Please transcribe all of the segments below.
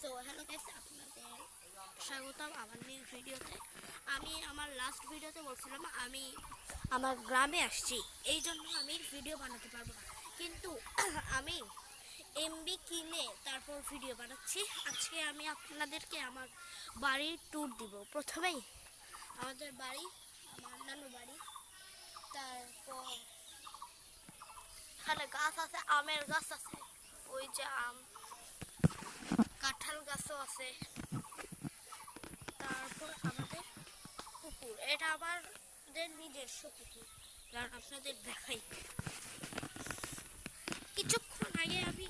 So hello guys, আপনাদের স্বাগতম আমার নিউ ভিডিওতে। আমি আমার লাস্ট ভিডিওতে বলছিলাম আমি আমার গ্রামে আসছি, এই জন্য আমি ভিডিও বানাতে পারবো না, কিন্তু আমি এমবি কিনে তারপর ভিডিও বানাচ্ছি। আজকে আমি আপনাদেরকে আমার বাড়ির ট্যুর দিব। প্রথমেই আমাদের বাড়ি, আমার নানু বাড়ি। তারপর এখানে গাছ আছে, আমের গাছ আছে, ওই যে আম, কাঁঠাল গাছও আছে। তারপর আমাদের পুকুর, এটা আমাদের নিজস্ব পুকুর। কারণ আপনাদের দেখাই, কিছুক্ষণ আগে আমি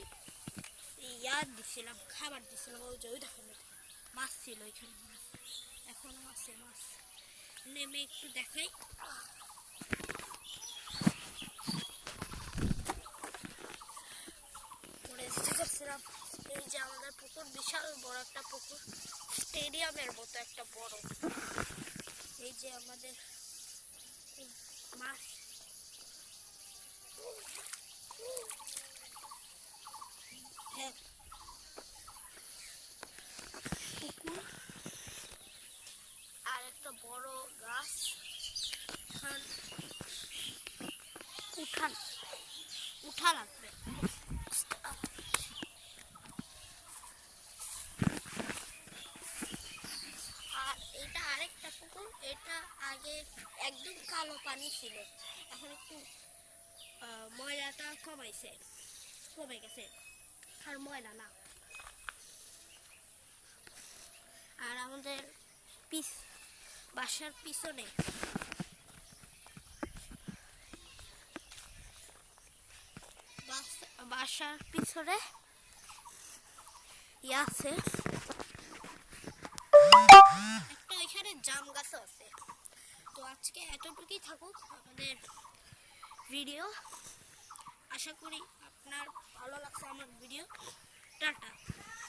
দিছিলাম, খাবার দিছিলাম। ওই যে ওই দেখেন মাছ ছিল ওইখানে, মাছ এখনো আছে। মাছ নেমে একটু দেখাই। এই যে আমাদের পুকুর, বিশাল বড় একটা পুকুর, স্টেডিয়ামের মতো একটা বড়। এই যে আমাদের মাছ, হ্যাঁ পুকুর আর একটা বড় গাছ। উঠা লাগবে। আর এটা আরেকটা পুকুর, এটা আগে একদম কালো পানি ছিল, এখন একটু ময়লাটা কমে গেছে, আর ময়লা না। আর আমাদের বাসার পিছনে আছে একটা, ওইখানে জাম গাছও আছে। তো আজকে এতটুকুই থাকুক আমাদের ভিডিও। আশা করি আপনার ভালো লাগছে আমার ভিডিও। টাটা।